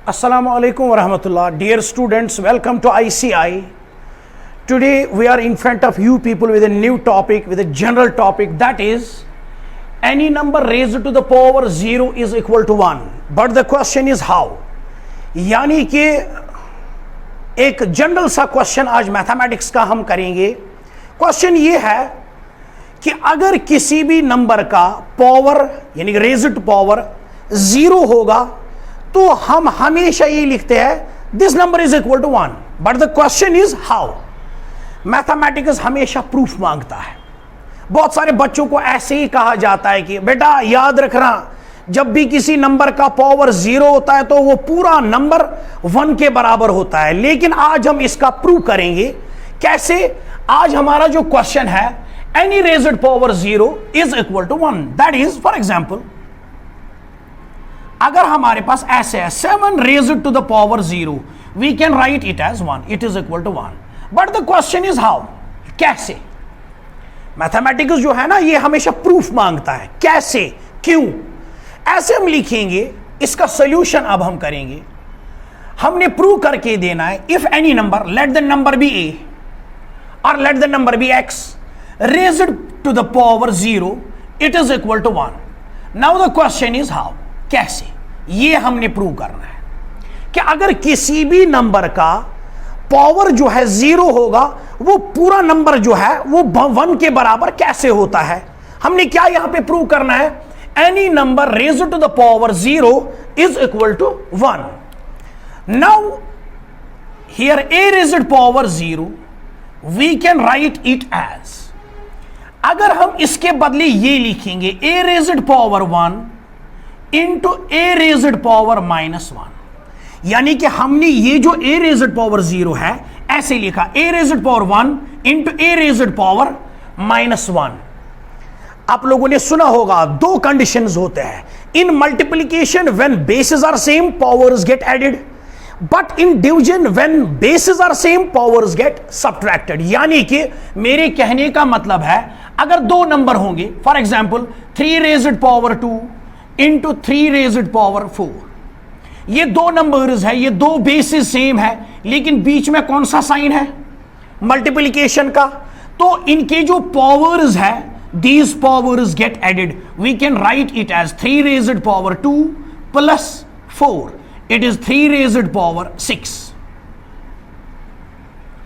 Assalamu alaikum wa rahmatullah. Dear students, welcome to ICI. Today we are in front of you people with a new topic, with a general topic, that is any number raised to the power 0 is equal to 1. But the question is how? यानी कि एक general सा question आज mathematics का हम करेंगे. Question ये है कि अगर किसी भी नंबर का पावर यानी रेज्ड पावर 0 होगा तो हम हमेशा ये लिखते हैं this number is equal to 1. But the question is how. Mathematics हमेशा प्रूफ मांगता है. बहुत सारे बच्चों को ऐसे ही कहा जाता है कि बेटा याद रखना, जब भी किसी नंबर का पावर 0 होता है तो वो पूरा नंबर 1 के बराबर होता है. लेकिन आज हम इसका प्रूव करेंगे. कैसे? आज हमारा जो क्वेश्चन है any raised power 0 is equal to 1. That is for example अगर हमारे पास ऐसे है 7 raised to the power 0, we can write it as 1. It is equal to 1. But the question is how. कैसे? मैथमेटिक्स जो है ना ये हमेशा प्रूफ मांगता है. कैसे, क्यों? ऐसे हम लिखेंगे. इसका सॉल्यूशन अब हम करेंगे. हमने प्रूव करके देना है if any number, let the number be a और let the number be x, raised to the power 0 it is equal to 1. Now the question is how. कैसे? ये हमने प्रूव करना है कि अगर किसी भी नंबर का पावर जो है 0 होगा वो पूरा नंबर जो है वो 1 के बराबर कैसे होता है. हमने क्या यहां पे प्रूव करना है? Any number raised to the power 0 is equal to 1. Now here a raised power 0 we can write it as, अगर हम इसके बदले ये लिखेंगे a raised power 1 into a raised power -1. यानी कि हमने ये जो ए रेज्ड पावर 0 है ऐसे लिखा ए raised power 1 into a raised power -1. आप लोगों ने सुना होगा दो कंडीशंस होते हैं. In multiplication when bases are same powers get added, but in division when bases are same powers get subtracted. यानी कि मेरे कहने का मतलब है अगर दो नंबर होंगे, for example 3 raised power 2 into 3 raised power 4, ये दो नंबर्स है, ये दो बेसिस सेम है, लेकिन बीच में कौन सा साइन है? मल्टीप्लिकेशन का. तो इनके जो पावर्स है these powers get added. We can write it as 3 raised power 2 plus 4. It is 3 raised power 6.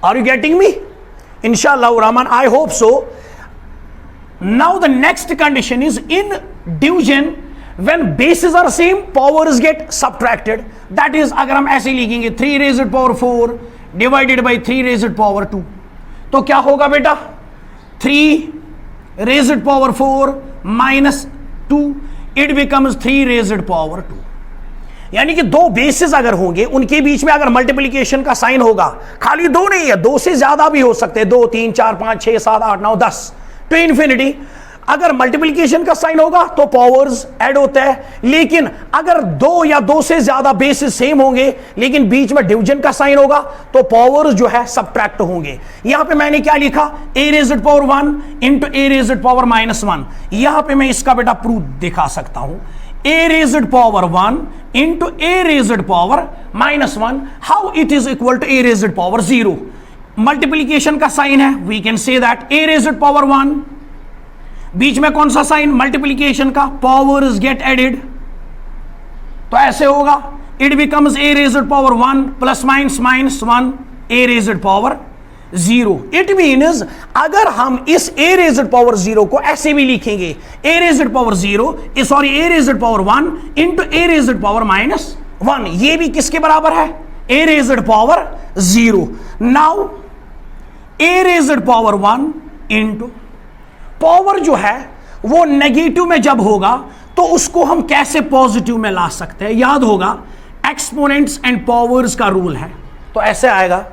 Are you getting me? Inshallah Rahman, I hope so. Now the next condition is in division when bases are same powers get subtracted. That is अगर हम ऐसे लिखेंगे 3 raised power 4 divided by 3 raised power 2, तो क्या होगा बेटा? 3 raised power 4 minus 2, it becomes 3 raised power 2. यानी कि दो बेसिस अगर होंगे उनके बीच में अगर मल्टीप्लिकेशन का साइन होगा, खाली दो नहीं है, दो से ज्यादा भी हो सकते हैं, 2 3 4 5 6 7 8 9 10 टू इन्फिनिटी. अगर मल्टीप्लिकेशन का साइन होगा तो पावर्स ऐड होता है. लेकिन अगर दो या दो से ज्यादा बेसिस सेम होंगे लेकिन बीच में डिवीजन का साइन होगा तो पावर्स जो है सब्ट्रैक्ट होंगे. यहां पे मैंने क्या लिखा? ए raised power 1 into a raised power -1. यहां पे मैं इसका बेटा प्रूफ दिखा सकता हूं. A raised power 1 into a raised power -1, how it is equal to a raised power 0. Multiplication का साइन है, we can say that a raised power 1, बीच में कौन सा साइन? मल्टीप्लिकेशन का, पावर्स गेट एडेड. तो ऐसे होगा it becomes a raised power 1 plus -1 a raised power 0. It means अगर हम इस ए रेज्ड पावर 0 को ऐसे भी लिखेंगे a raised power 0 sorry A raised power 1 into a raised power -1, ये भी किसके बराबर है? ए रेज्ड पावर 0. नाउ ए रेज्ड पावर 1 इंटू पावर जो है वो नेगेटिव में जब होगा तो उसको हम कैसे पॉजिटिव में ला सकते हैं? याद होगा एक्सपोनेंट्स एंड पावर्स का रूल है. तो ऐसे आएगा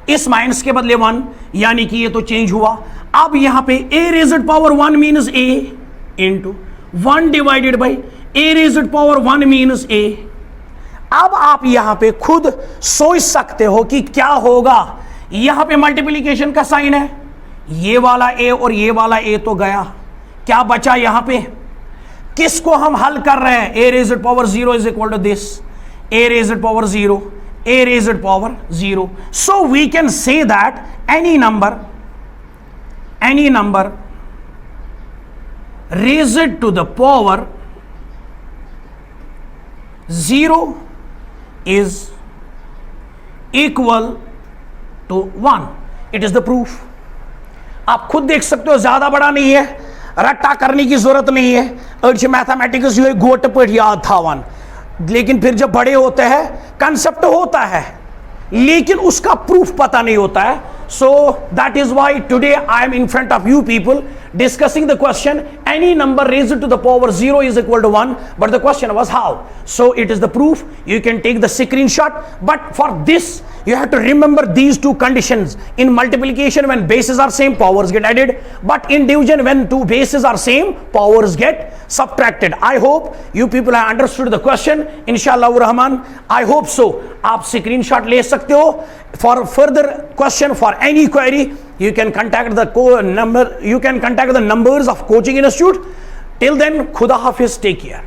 इस माइनस के बदले 1, यानी कि ये तो चेंज हुआ. अब यहां पे a raised power 1 means a into 1 divided by a raised power 1 means a. अब आप यहां पे खुद सोच सकते हो कि क्या होगा. यहां पे मल्टीप्लिकेशन का साइन है, ये वाला ए और ये वाला ए तो गया, क्या बचा यहां पे? किसको हम हल कर रहे हैं? A raised power 0 is equal to this. a raised to power 0, a raised to power 0. So we can say that any number raised to the power 0 is equal to 1. It is the proof. आप खुद देख सकते हो, ज्यादा बड़ा नहीं है, रट्टा करने की जरूरत नहीं है। अर्ज मैथमेटिक्स जो है गोट पर याद था 1, लेकिन फिर जब बड़े होते हैं कंसेप्ट होता है लेकिन उसका प्रूफ पता नहीं होता है। So that is why today I am in front of you people discussing the question any number raised to the power 0 is equal to 1, but the question was how. So it is the proof. You can take the screenshot, but for this you have to remember these two conditions. In multiplication, when bases are same, powers get added, but in division, when two bases are same, powers get subtracted. I hope you people have understood the question. Inshallah Rahman, I hope so. आप screenshot ले सकते हो. For further question, for any query, you can contact the numbers of Coaching Institute. Till then, Khuda Hafiz, take care.